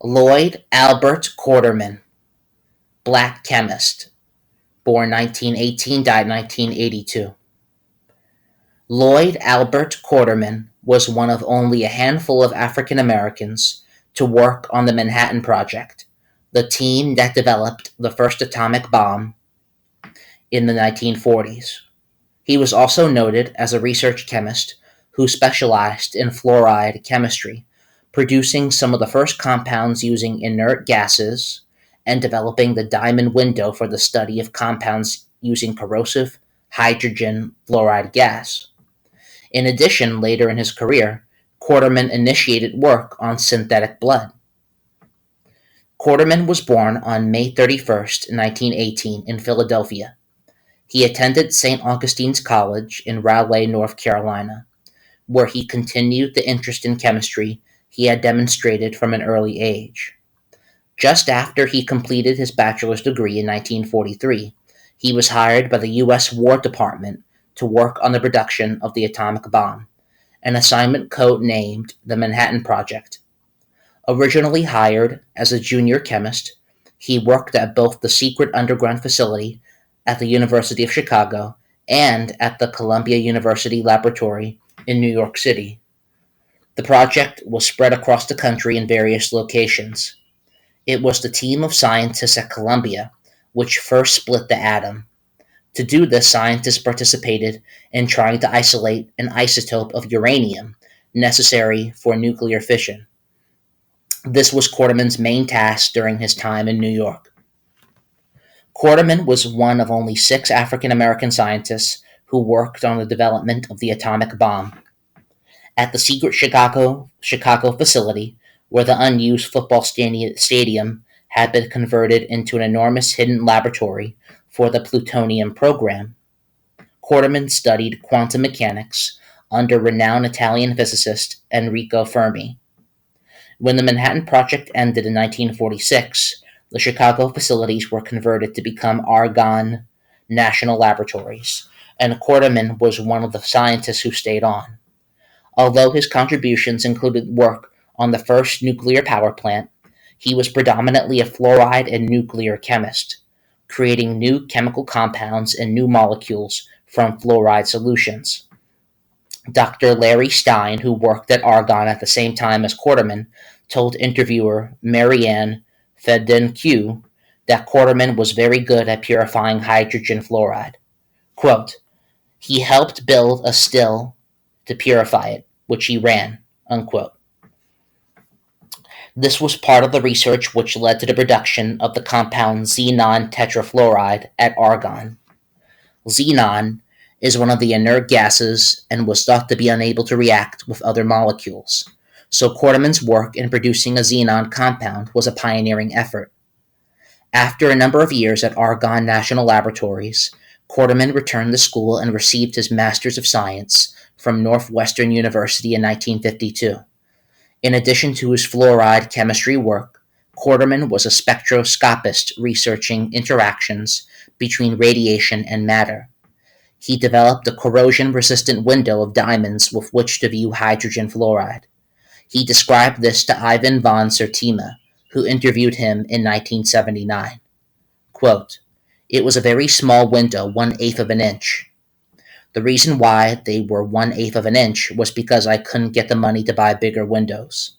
Lloyd Albert Quarterman, black chemist, born 1918, died 1982. Lloyd Albert Quarterman was one of only a handful of African Americans to work on the Manhattan Project, the team that developed the first atomic bomb in the 1940s. He was also noted as a research chemist who specialized in fluoride chemistry, producing some of the first compounds using inert gases and developing the diamond window for the study of compounds using corrosive hydrogen fluoride gas. In addition, later in his career, Quarterman initiated work on synthetic blood. Quarterman was born on May 31st, 1918, in Philadelphia. He attended St. Augustine's College in Raleigh, North Carolina, where he continued the interest in chemistry he had demonstrated from an early age. Just after he completed his bachelor's degree in 1943, he was hired by the U.S. War Department to work on the production of the atomic bomb, an assignment code-named the Manhattan Project. Originally hired as a junior chemist, he worked at both the secret underground facility at the University of Chicago and at the Columbia University Laboratory in New York City. The project was spread across the country in various locations. It was the team of scientists at Columbia which first split the atom. To do this, scientists participated in trying to isolate an isotope of uranium necessary for nuclear fission. This was Quarterman's main task during his time in New York. Quarterman was one of only 6 African American scientists who worked on the development of the atomic bomb. At the secret Chicago facility, where the unused football stadium had been converted into an enormous hidden laboratory for the plutonium program, Quarterman studied quantum mechanics under renowned Italian physicist Enrico Fermi. When the Manhattan Project ended in 1946, the Chicago facilities were converted to become Argonne National Laboratories, and Quarterman was one of the scientists who stayed on. Although his contributions included work on the first nuclear power plant, he was predominantly a fluoride and nuclear chemist, creating new chemical compounds and new molecules from fluoride solutions. Dr. Larry Stein, who worked at Argonne at the same time as Quarterman, told interviewer Marianne Fedenque that Quarterman was very good at purifying hydrogen fluoride. Quote, "He helped build a still to purify it, which he ran," unquote. This was part of the research which led to the production of the compound xenon tetrafluoride at Argonne. Xenon is one of the inert gases and was thought to be unable to react with other molecules, so Quarterman's work in producing a xenon compound was a pioneering effort. After a number of years at Argonne National Laboratories, Quarterman returned to school and received his Master's of Science from Northwestern University in 1952. In addition to his fluoride chemistry work, Quarterman was a spectroscopist researching interactions between radiation and matter. He developed a corrosion-resistant window of diamonds with which to view hydrogen fluoride. He described this to Ivan von Sertima, who interviewed him in 1979. Quote, "It was a very small window, 1/8 of an inch. The reason why they were 1/8 of an inch was because I couldn't get the money to buy bigger windows.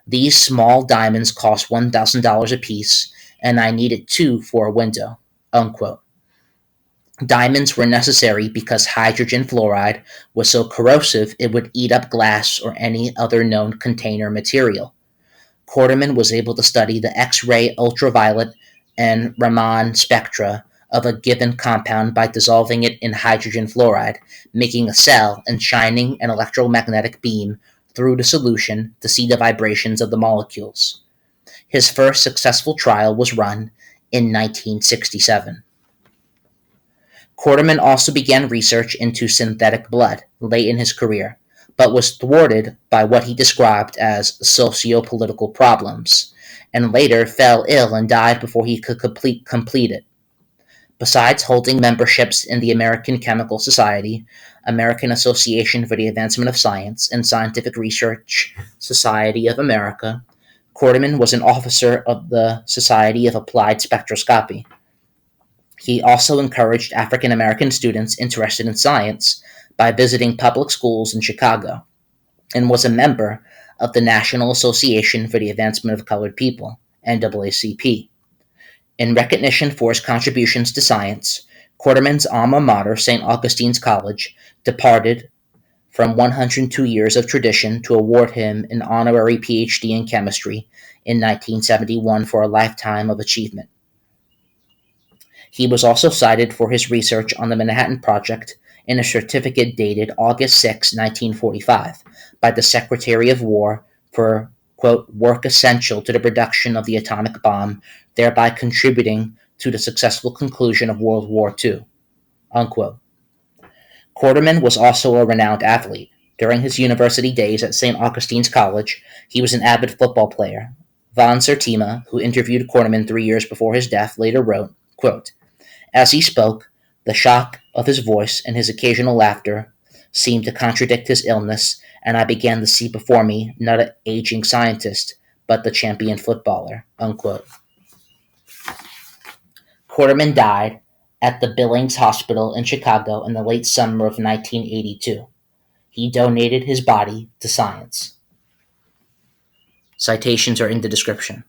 These small diamonds cost $1,000 apiece, and I needed 2 for a window." Unquote. Diamonds were necessary because hydrogen fluoride was so corrosive it would eat up glass or any other known container material. Quarterman was able to study the X-ray, ultraviolet, and Raman spectra of a given compound by dissolving it in hydrogen fluoride, making a cell, and shining an electromagnetic beam through the solution to see the vibrations of the molecules. His first successful trial was run in 1967. Quarterman also began research into synthetic blood late in his career, but was thwarted by what he described as socio-political problems, and later fell ill and died before he could complete it. Besides holding memberships in the American Chemical Society, American Association for the Advancement of Science, and Scientific Research Society of America, Quarterman was an officer of the Society of Applied Spectroscopy. He also encouraged African American students interested in science by visiting public schools in Chicago, and was a member of the National Association for the Advancement of Colored People, NAACP. In recognition for his contributions to science, Quarterman's alma mater, St. Augustine's College, departed from 102 years of tradition to award him an honorary PhD in chemistry in 1971 for a lifetime of achievement. He was also cited for his research on the Manhattan Project in a certificate dated August 6, 1945, by the Secretary of War for, quote, work essential to the production of the atomic bomb, thereby contributing to the successful conclusion of World War II, unquote. Quarterman was also a renowned athlete. During his university days at St. Augustine's College, he was an avid football player. Von Sertima, who interviewed Quarterman 3 years before his death, later wrote, quote, as he spoke, the shock of his voice and his occasional laughter seemed to contradict his illness, and I began to see before me not an aging scientist, but the champion footballer, unquote. Quarterman died at the Billings Hospital in Chicago in the late summer of 1982. He donated his body to science. Citations are in the description.